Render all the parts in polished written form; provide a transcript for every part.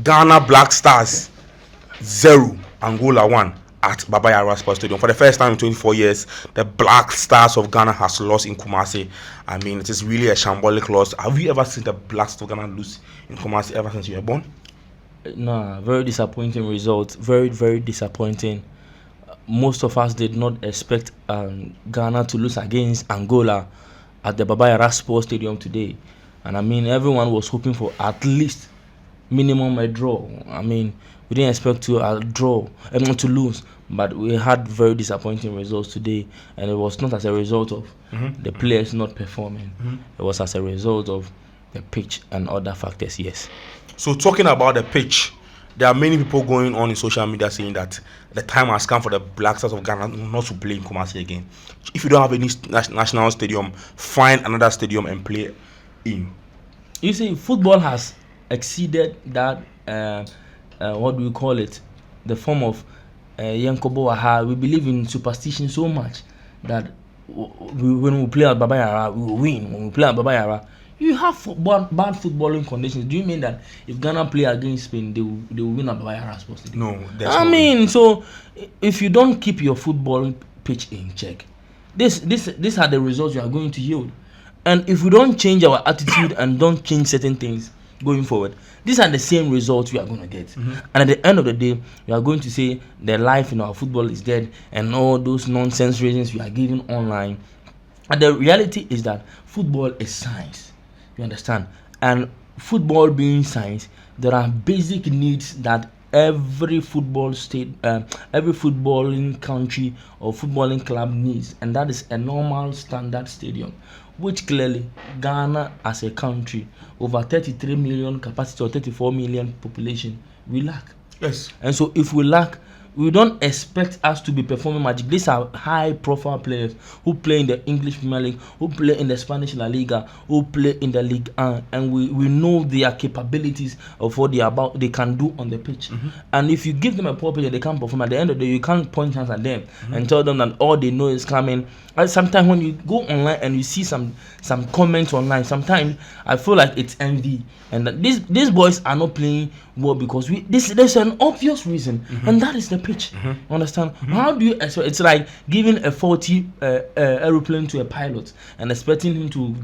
Ghana Black Stars 0, Angola 1 at Baba Yara Sports Stadium. For the first time in 24 years, the Black Stars of Ghana has lost in Kumasi. I mean, it is really a shambolic loss. Have you ever seen the Black Stars of Ghana lose in Kumasi ever since you were born? No, very disappointing result. Very, very disappointing. Most of us did not expect Ghana to lose against Angola at the Baba Yara Sports Stadium today. And I mean, everyone was hoping for at least minimum a draw. I mean, we didn't expect to draw, to lose, but we had very disappointing results today. And it was not as a result of the players not performing. It was as a result of the pitch and other factors, yes. So talking about the pitch, there are many people going on in social media saying that the time has come for the Black Stars of Ghana not to play in Kumasi again. If you don't have any national stadium, find another stadium and play in. You see, football has exceeded that, what do we call it? The form of Yankobo Aha. We believe in superstition so much that when we play at Baba Yara, we will win. When we play at Baba Yara, you have bad footballing conditions. Do you mean that if Ghana play against Spain, they will win at Baba Yara Sports Stadium? No, I mean, so if you don't keep your football pitch in check, these are the results you are going to yield. And if we don't change our attitude and don't change certain things going forward, these are the same results we are going to get. And at the end of the day, we are going to say the life in our football is dead and all those nonsense reasons we are giving online. And the reality is that football is science. You understand? And football being science, there are basic needs that every football state, every footballing country or footballing club needs, and that is a normal standard stadium, which clearly Ghana as a country, over 33 million capacity or 34 million population, we lack. Yes. And so if we lack, we don't expect us to be performing magic. These are high-profile players who play in the English Premier League, who play in the Spanish La Liga, who play in the League 1, and we know their capabilities of what they can do on the pitch. And if you give them a poor pitch, they can't perform. At the end of the day, you can't point hands at them and tell them that all they know is coming. And sometimes when you go online and you see some comments online, sometimes I feel like it's envy, and that these boys are not playing well because there's an obvious reason, and that is the pitch. Understand? How do you expect? It's like giving a faulty aeroplane to a pilot and expecting him to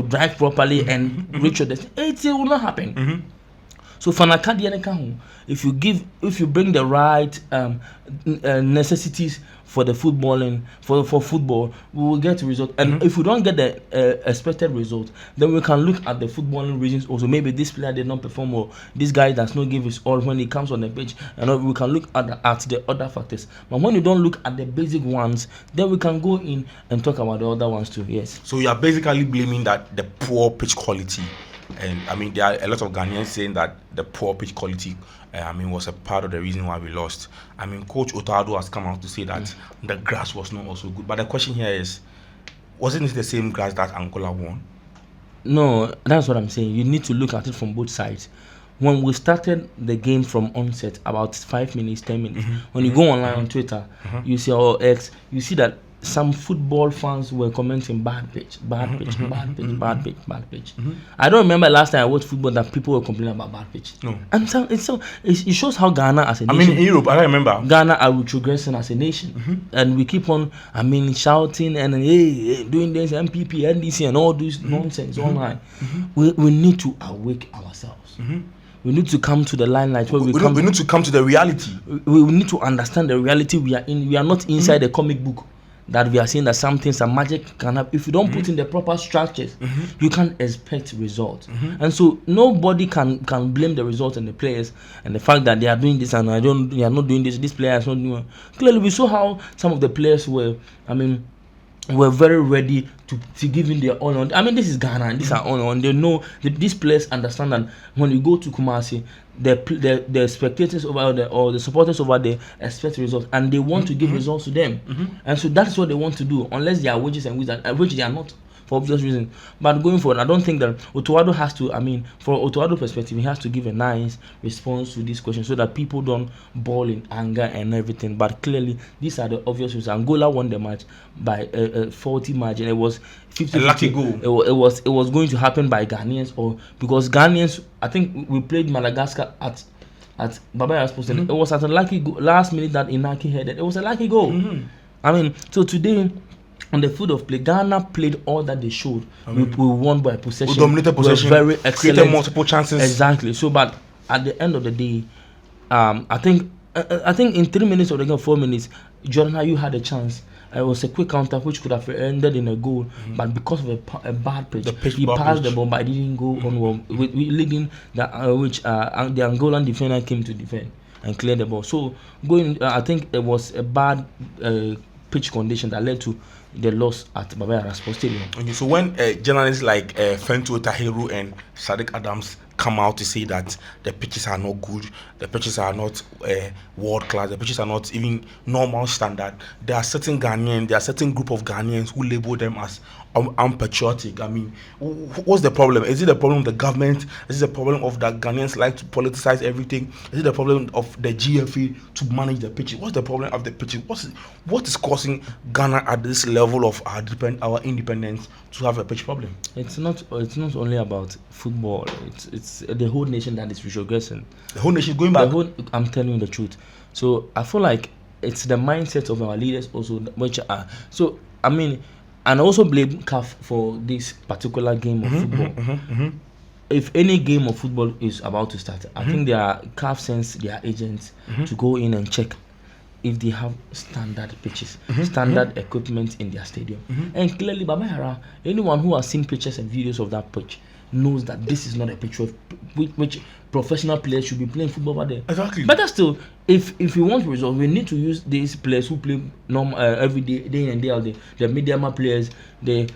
drive properly and reach your destination. It will not happen. So if you bring the right necessities for the footballing for football, we will get a result. And if we don't get the expected result, then we can look at the footballing reasons also. Maybe this player did not perform, or this guy does not give his all when he comes on the pitch, and we can look at the other factors. But when you don't look at the basic ones, then we can go in and talk about the other ones too. Yes. So you are basically blaming that the poor pitch quality. And I mean, there are a lot of Ghanaians saying that the poor pitch quality, was a part of the reason why we lost. I mean, Coach Otado has come out to say that the grass was not also good. But the question here is, wasn't it the same grass that Angola won? No, that's what I'm saying. You need to look at it from both sides. When we started the game from onset, about 5 minutes, 10 minutes, when you go online on Twitter, you see our X, you see that some football fans were commenting bad pitch. I don't remember last time I watched football that people were complaining about bad pitch. No. And it shows how Ghana as a nation. In Europe, I remember. Ghana are retrogressing as a nation. And we keep on, shouting and doing this MPP, NDC and all this nonsense online. We need to awake ourselves. We need to come to the limelight where we need to come to the reality. We need to understand the reality we are in. We are not inside the comic book that we are seeing that some things are magic can happen. If you don't put in the proper structures, you can't expect results. And so nobody can blame the results and the players and the fact that they are doing this and they are not doing this. This player is not doing. Clearly, we saw how some of the players were very ready to give in their all. I mean, this is Ghana and these are all. They know that these players understand that when you go to Kumasi, the spectators over there or the supporters over there expect results, and they want to give results to them. And so that's what they want to do, unless they are witches and wizards, which they are not. for obvious reasons. But going forward, I don't think that Otuado has to. I mean, for Otuado perspective, he has to give a nice response to this question so that people don't ball in anger and everything. But clearly, these are the obvious reasons. Angola won the match by a 40 margin. It was 50. A lucky goal. It was going to happen by Ghanaians, or because Ghanaians. I think we played Madagascar at Baba Yara Sports Stadium. It was at a lucky last minute that Inaki headed. It was a lucky goal. I mean, so today, on the field of play, Ghana played all that they should. We won by possession. We dominated possession. We were very excellent. Created multiple chances. Exactly. So, but at the end of the day, I think in 3 minutes of the game, 4 minutes, Jordan Ayew had a chance. It was a quick counter which could have ended in a goal, but because of a bad pitch, he passed the ball, but it didn't go on well. With leading the Angolan defender came to defend and clear the ball. So I think it was a bad pitch condition that led to the loss at Baba Yara Sports Stadium. Okay, so when journalists like Fentu Tahiru and Sadiq Adams come out to say that the pitches are not good, the pitches are not world class, the pitches are not even normal standard, there are certain group of Ghanaians who label them as unpatriotic. I mean, what's the problem? Is it the problem of the government? Is it the problem of that Ghanaians like to politicize everything? Is it the problem of the GFA to manage the pitches? What's the problem of the pitches? What is causing Ghana at this level of our independence to have a pitch problem? It's not only about football. It's the whole nation that is retrogressing. The whole nation is going back. I'm telling you the truth. So I feel like it's the mindset of our leaders also, which are so. I mean, and I also blame CAF for this particular game of football. If any game of football is about to start, I think CAF sends their agents to go in and check if they have standard pitches, standard equipment in their stadium. And clearly, Baba Yara, anyone who has seen pictures and videos of that pitch knows that this is not a picture of which professional players should be playing football over there. Exactly. But that's still, if we want results, we need to use these players who play every day in and day out. The Mediama players, the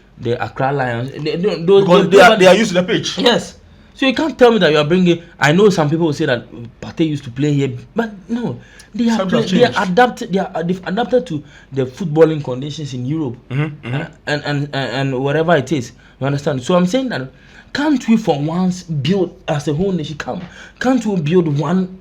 Accra Lions, they are used to the pitch. Yes. So you can't tell me that you are bringing. I know some people will say that Pate used to play here, but no, they've adapted to the footballing conditions in Europe and wherever it is. You understand? So I'm saying that, can't we for once build as a whole nation? Can't we build one?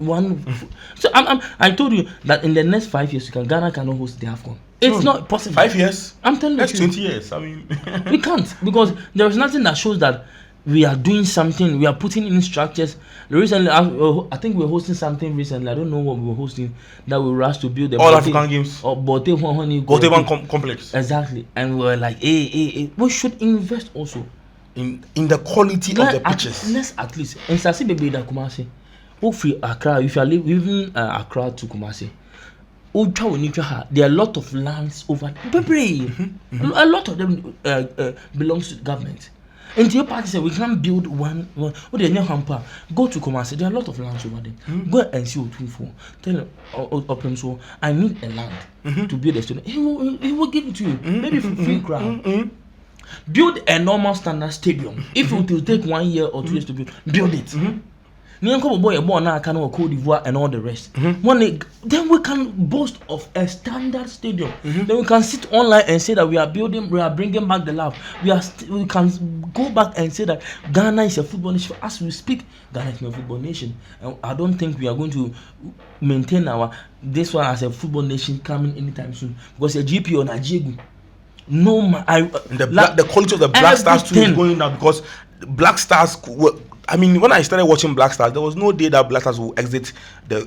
So I told you that in the next 5 years, Ghana cannot host the AFCON. It's not possible. 5 years? I'm telling you. That's 20 years. I mean, we can't, because there is nothing that shows that we are doing something. We are putting in structures. Recently, I think we were hosting something recently. I don't know what we were hosting, that we were asked to build the all African games or Boteban complex. Exactly, and we were like, hey, we should invest also in the quality of the pitches. Let's at least in Sasi Bebe da Kumasi. Hopefully Accra, if you are leaving Accra to Kumasi, there are a lot of lands over there. A lot of them belongs to the government. And the party said we can't build one. Go to Kumasi. There are a lot of lands over there. Go and see what for. Tell him open so I need a land to build a stadium. He will give it to you. Maybe for free crowd. Build a normal standard stadium. If it will take 1 year or 2 years to build it. Cote d'Ivoire and all the rest. Then we can boast of a standard stadium. Then we can sit online and say that we are bringing back the love. We can go back and say that Ghana is a football nation. As we speak, Ghana is not a football nation. And I don't think we are going to maintain this one as a football nation coming anytime soon, because a GP or Nigeria. No, the quality of the Black Stars too is going down, because Black Stars I mean, when I started watching Black Stars, there was no day that Black Stars will exit the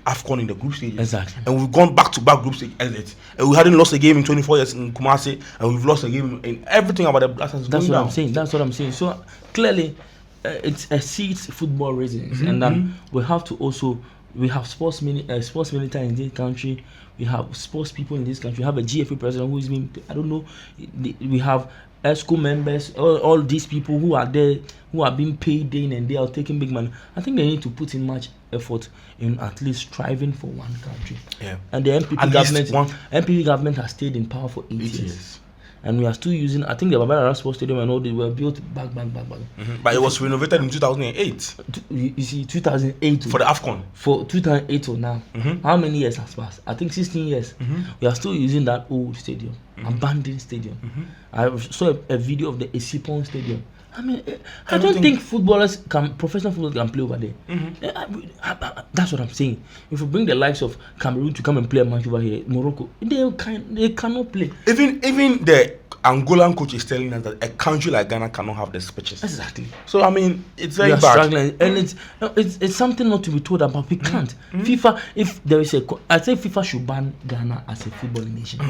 AFCON in the group stage. Exactly. And we've gone back-to-back group stage exit. And we hadn't lost a game in 24 years in Kumasi, and we've lost a game in everything about the Black Stars. That's what I'm saying. So clearly, it's a seats football reasons, and then we have to also. We have sports military in this country. We have sports people in this country. We have a GFA president who is being. I don't know. We have school members. All these people who are there, who are being paid day in and day out, taking big money. I think they need to put in much effort in at least striving for one country. Yeah. And the MPP government has stayed in power for 8 years. and we are still using. I think the Baba Yara Sports Stadium and all they were built back. But it was renovated in 2008. You see, 2008 For the AFCON. For 2008 or now, how many years has passed? I think 16 years. We are still using that old stadium, abandoned stadium. I saw a video of the Esipon Stadium. I mean, I don't think professional footballers can play over there. That's what I'm saying. If you bring the likes of Cameroon to come and play a match over here, Morocco, they cannot play. Even the Angolan coach is telling us that a country like Ghana cannot have the pitches. Exactly. So I mean, it's very bad. Struggling, and it's something not to be told about. We can't. FIFA, if there is I say FIFA should ban Ghana as a football nation.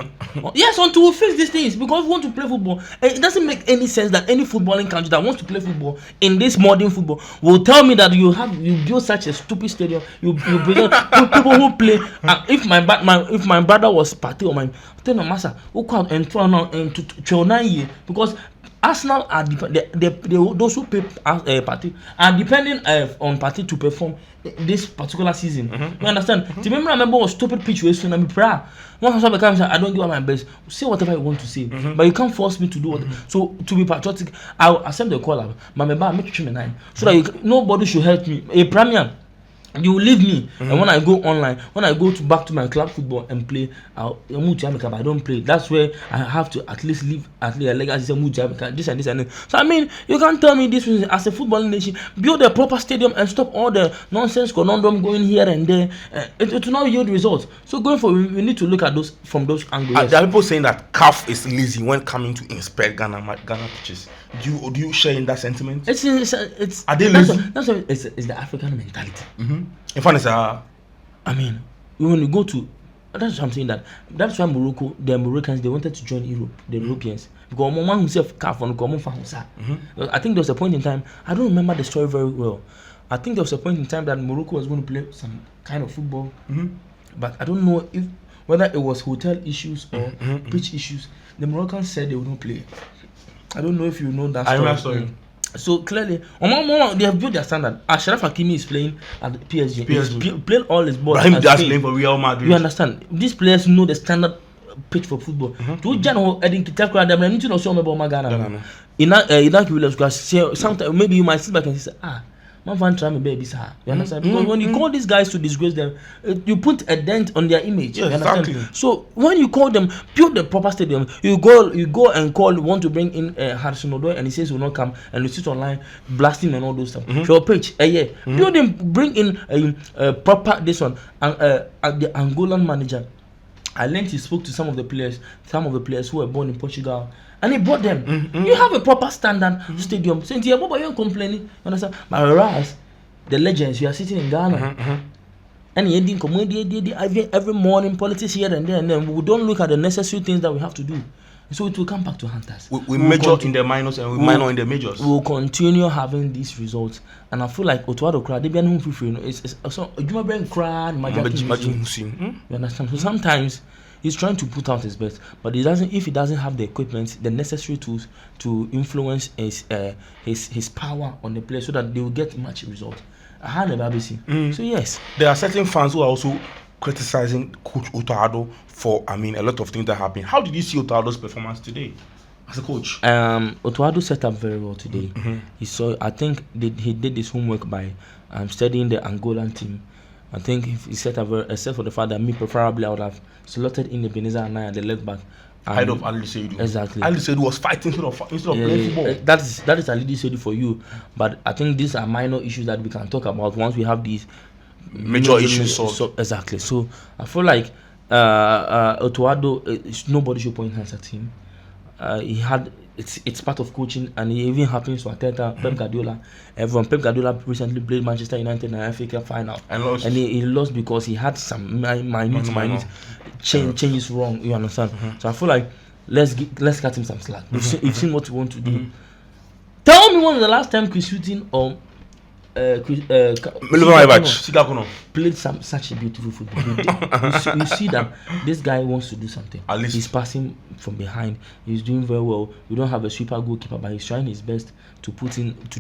Yes, until we fix these things, because we want to play football. It doesn't make any sense that any footballing country that wants to play football in this modern football will tell me that you build such a stupid stadium. You present people who play. If my brother was party or my massa who come and turn on and to 9 years, because Arsenal are those who pay party are depending on party to perform this particular season. You understand? Do you remember what stupid pitch was when I'm proud? Once I don't give my best. Say whatever you want to say, but you can't force me to do what. So to be patriotic, I'll accept the call up. But make sure so that nobody should hurt me. A premium. You will leave me, and when I go online, when I go back to my club football and play, I don't play. That's where I have to at least leave a legacy. This and that. So I mean, you can't tell me this as a footballing nation, build a proper stadium and stop all the nonsense conundrum going here and there. It will not yield results. So going forward, we need to look at those from those angles. There are people saying that CAF is lazy when coming to inspect Ghana pitches. Do you share in that sentiment? It's are they lazy? That's what it's the African mentality. In fact, I mean, when you go to, that's something that's why Morocco, the Moroccans, they wanted to join Europe, the Europeans, because one himself CAF on common. I think there was a point in time, I don't remember the story very well. I think there was a point in time that Morocco was going to play some kind of football, but I don't know whether it was hotel issues or pitch issues. The Moroccans said they would not play. I don't know if you know that story. I remember story. So clearly, they have built their standard. Ashraf Hakimi is playing at PSG. He's playing all his balls. Brahim Diaz playing for Real Madrid. You understand? These players know the standard pitch for football. Do you know Edin Kitakura? They need to know something about Ghana. In that Williams, sometimes maybe you might sit back and say, man van try me baby sir. You understand? Because when you call these guys to disgrace them, you put a dent on their image. Yes, you understand? exactly. So when you call them, build the proper stadium. You go and call, want to bring in Harrison Odoi, and he says he will not come, and you sit online blasting and all those stuff. Your page, build him, bring in proper this one, and the Angolan manager. I learned he spoke to some of the players who were born in Portugal, and he brought them. You have a proper standard stadium. Since you're complaining, you understand? But whereas the legends, you are sitting in Ghana, and he didn't come every morning, politics here and there, and then we don't look at the necessary things that we have to do. So it will come back to hunt us. We major in the minors and we minor in the majors. We will continue having these results, and I feel like Otuado Kra, they be an free. It's so you brain cry. Imagine you understand? So sometimes he's trying to put out his best, but if he doesn't have the equipment, the necessary tools to influence his power on the players so that they will get much result. I had a BBC. So yes, there are certain fans who are also criticizing Coach Otuado for a lot of things that happened. How did you see Otuado's performance today as a coach? Otuado set up very well today. I think he did his homework by studying the Angolan team. I think he set up very, except for the fact that me preferably I would have selected in the Ebenezer and I at the left back. Head of Ali Seidu. Exactly. Ali Seidu was fighting instead of playing football. That is Ali Seidu for you. But I think these are minor issues that we can talk about once we have these major issues solved. So, exactly. So I feel like Otuado, nobody should point hands at him. It's part of coaching, and it even happens to Arteta, Pep Guardiola. Pep Guardiola recently played Manchester United in an FA Cup final, and he lost because he had some minute changes wrong. You understand? So I feel like let's cut him some slack. We've seen what we want to do. Tell me when was the last time Chris Hughton or played such a beautiful football. You see that this guy wants to do something. At least he's passing from behind. He's doing very well. We don't have a sweeper goalkeeper, but he's trying his best to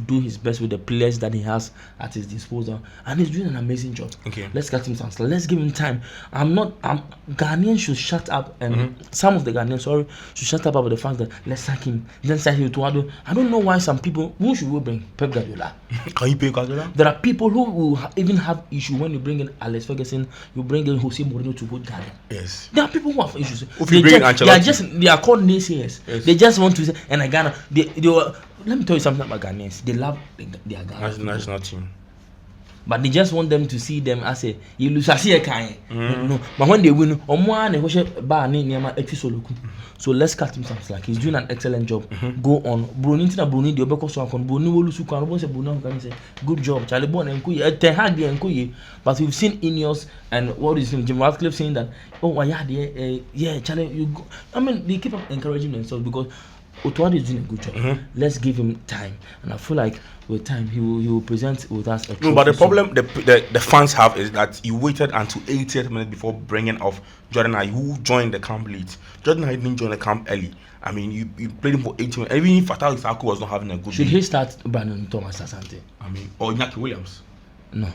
do his best with the players that he has at his disposal, and he's doing an amazing job. Okay, let's get him some. Let's give him time. Ghanaians should shut up, and some of the Ghanaians, should shut up about the fact that let's sack him. Then sack him to Ado. I don't know why some people. Who should we bring? Pep Guardiola. Can you pay Guardiola? There are people who will even have issue when you bring in Alex Ferguson, you bring in Jose Mourinho to coach Ghana. Yes. There are people who have issues. They are called naysayers. Yes. They just want to say, and Ghana, let me tell you something about Ghanaians. They love their Ghana national team. But they just want them to see them as a you lose as a kind. No. But when they win, so let's cut him some slack. He's doing an excellent job. Go on. Bruni the Obeko Swakon, Bruni Wolusuka, say good job. Charlie Bon and Kuye, Tehag and Kuye. But we've seen Ineos and what is Jim Radcliffe saying that, yeah, Charlie, you go. I mean, they keep encouraging themselves because Otuado is doing a good job. Let's give him time, and I feel like with time he will present with us. No, but the problem the fans have is that he waited until 80th minute before bringing off Jordan Ayew, who joined the camp late. Jordan Ayew didn't join the camp early. I mean, you played him for 80 minutes. Even if Fatal Isaku was not having a good Should game. He start Brandon Thomas Asante? I mean, or Inaki Williams? No,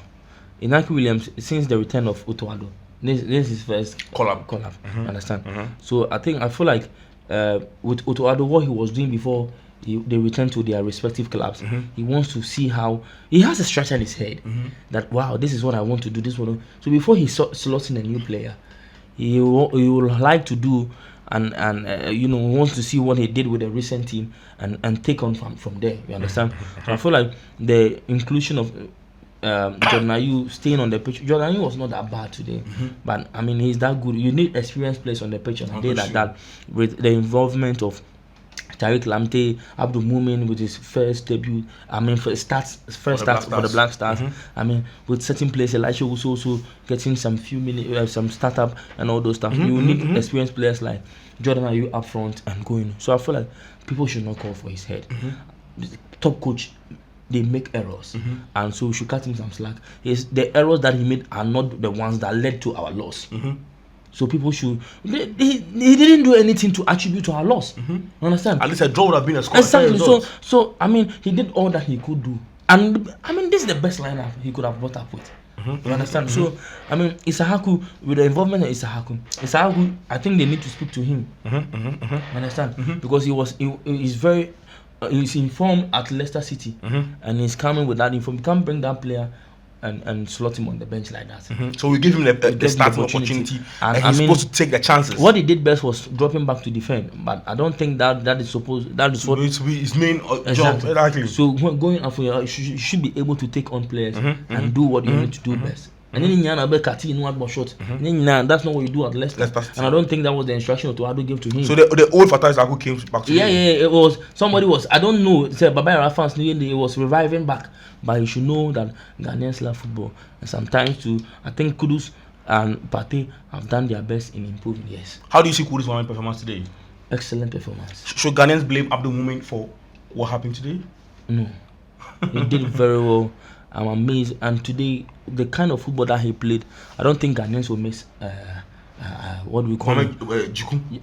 Inaki Williams, since the return of Otuado, this is his first collab. Understand? So I feel like with Otuado, what he was doing before they returned to their respective clubs, he wants to see how he has a structure in his head that wow, this is what I want to do. This one. So before he slots in a new player, he will like to do and wants to see what he did with the recent team and take on from there. You understand? So I feel like the inclusion of Jordan Ayew staying on the pitch. Jordan Ayew was not that bad today, but I mean he's that good. You need experienced players on the pitch on a day like that, with the involvement of Tariq Lamptey, Abdul Mumin with his first debut. I mean, first start for the Black Stars. I mean, with certain players, Elisha was also getting some few minutes, some startup and all those stuff. You need experienced players like Jordan Ayew up front and going. So I feel like people should not call for his head. Top coach, they make errors, and so we should cut him some slack. The errors that he made are not the ones that led to our loss. So people should. He didn't do anything to attribute to our loss. Understand? At least a draw would have been a score. Exactly. So I mean, he did all that he could do, and I mean, this is the best lineup he could have brought up with. You understand? So I mean, Isahaku, with the involvement of Isahaku, I think they need to speak to him. Understand? Because he's very. He's informed at Leicester City, and he's coming with that info. You can't bring that player and slot him on the bench like that. So we give him the starting opportunity, and he's supposed to take the chances. What he did best was drop him back to defend, but I don't think that is supposed. That is what his main job. Exactly. So when going out for you should be able to take on players and do what you need to do best. And then shot. That's not what you do at Leicester. And I don't think that was the instruction Otuado gave to him. So the old Fatal who came back to him. It was somebody was, I don't know, said Baba Yara fans knew he was reviving back, but you should know that Ghanaians love football, and sometimes I think Kudus and Partey have done their best in improving. Yes. How do you see Kudus' performance today? Excellent performance. Should Ghanaians blame Abdul Mumin for what happened today? No, he did very well. I'm amazed, and today the kind of football that he played, I don't think Ghanaians will miss what we call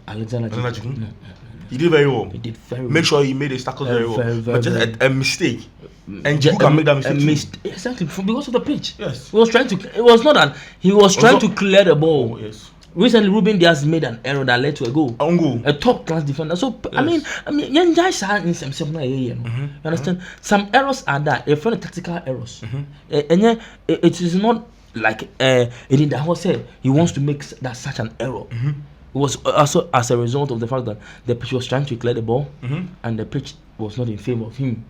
Alexander Jikun. No. He did very well. He did very well. Make sure he made his tackles very well. But just a mistake. And Jikun can make that mistake. Exactly, because of the pitch. Yes. He was trying to. It was not that he was trying to clear the ball. Oh, yes. Recently, Ruben Diaz made an error that led to a goal. A top class defender. So yes. I mean, young guys are in some you understand? Some errors are there. They're from tactical errors, and it is not like in the house said he wants to make that such an error. It was also as a result of the fact that the pitch was trying to clear the ball, and the pitch was not in favor of him.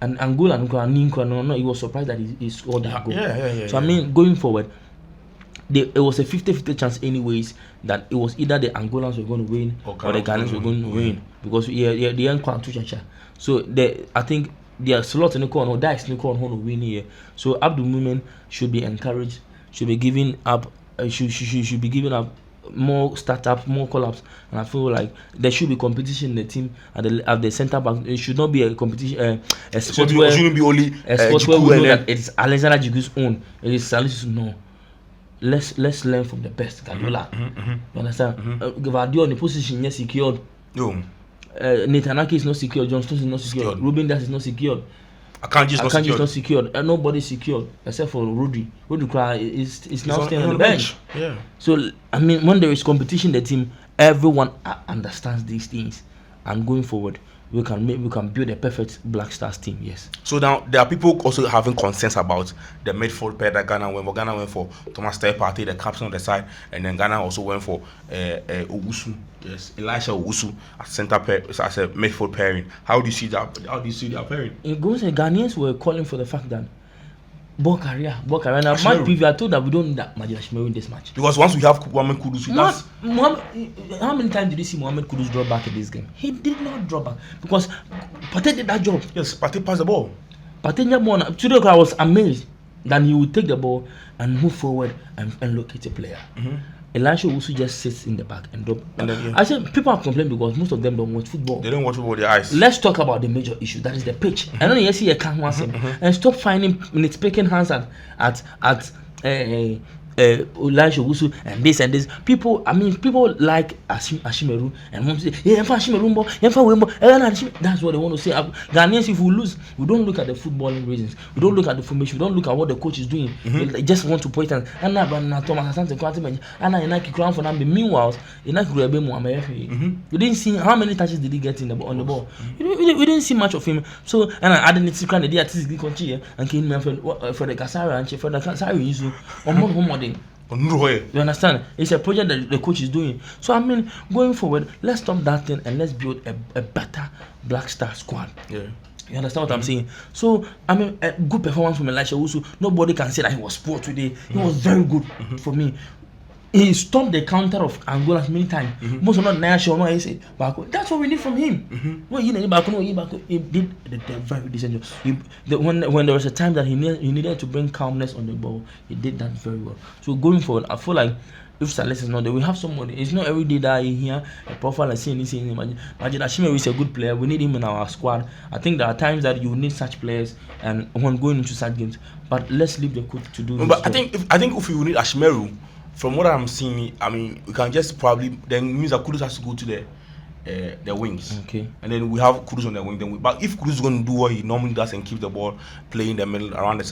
And Angola, he was surprised that he scored that goal. So I mean, going forward, it was a 50-50 chance anyways that it was either the Angolans were going to win or the Ghanaians were going to win, because the end quite too. So I think their slot in the corner or dice in the corner to win here. So Abdul Mumin should be encouraged, should be giving up, should be giving up more startup, more collapse, and I feel like there should be competition in the team at the center back. It should not be a competition, a sport where shouldn't be only a sport where we know then that it's Alexander Jigu's own. It is Salisu. No, let's learn from the best. Guardiola, you understand? Guardiola in the position yes secured. No. Nathan Ake is not secure. John Stones is not secure. Ruben Dias is not secure. Akanji is not secured. And nobody is secured except for Rodri. Rodri is now staying on the bench. Yeah. So I mean, when there is competition, in the team, everyone understands these things, and going forward, we can build a perfect Black Stars team. Yes. So now there are people also having concerns about the midfield pair that Ghana went for. Ghana went for Thomas Partey, the captain on the side, and then Ghana also went for Owusu. Yes, Elisha Owusu as center pair, as a midfield pairing. How do you see that? How do you see that pairing? It goes. Ghanaians were calling for the fact that ball carrier. Now, match preview, I told that we don't need that Majid Ashmeru in this match. Because once we have Mohamed Kudus, how many times did you see Mohamed Kudus drop back in this game? He did not drop back because Partey did that job. Yes, Partey passed the ball. Partey, today I was amazed that he would take the ball and move forward and locate a player. Elisha Owusu just sits in the back and drop. I said people are complaining because most of them don't watch football. They don't watch football with their eyes. Let's talk about the major issue, that is the pitch. I know you see a can't want him and stop finding nitpicking hands at Elisha Owusu and this. People like Ashimeru and want to say, yeah, Ashimeru, that's what they want to say. Ghanaians, if we lose, we don't look at the footballing reasons. We don't look at the formation. We don't look at what the coach is doing. They just want to point and Thomas Asante for them. Meanwhile, you didn't see how many touches did he get on the ball. We didn't see much of him. So and I didn't see kind of the artistic country and came for the Kasara and for the Kasari issue on you understand? It's a project that the coach is doing. So I mean, going forward, let's stop that thing and let's build a better Black Star squad. Yeah. You understand what I'm saying? So I mean, a good performance from Elisha Owusu. Nobody can say that he was poor today. He was very good for me. He stopped the counter of Angola many times. Most of not national, no, he said, that's what we need from him. He did the very decent job. When there was a time that he needed to bring calmness on the ball, he did that very well. So going forward, I feel like if Salas is not there, we have somebody. It's not every day that you hear a profile and saying Majid Ashmeru is a good player. We need him in our squad. I think there are times that you need such players and when going into such games. But let's leave the coach to do this. But I think if you need Ashmeru, from what I'm seeing, I mean, we can just probably then means that Kudus has to go to the wings. Okay. And then we have Kudus on the wing. But if Kudus is going to do what he normally does and keep the ball playing in the middle around the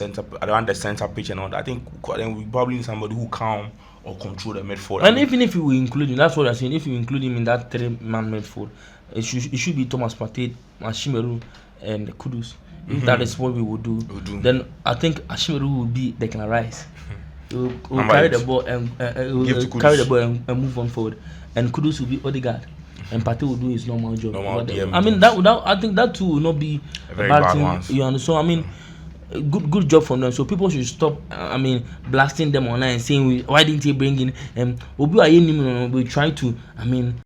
center pitch and all that, I think then we probably need somebody who calm or control the midfield. And even if we include him, that's what I'm saying. If you include him in that 3-man midfield, it should be Thomas Partey, Ashimeru, and Kudus. If that is what we would do, then I think Ashimeru will be Declan Rice. We'll carry the ball and move on forward, and Kudus will be Odegaard, and Partey will do his normal job. I mean I think that too will not be a very bad one. You understand? So I mean, good job from them. So people should stop. Blasting them online and saying why didn't he bring in? We try to.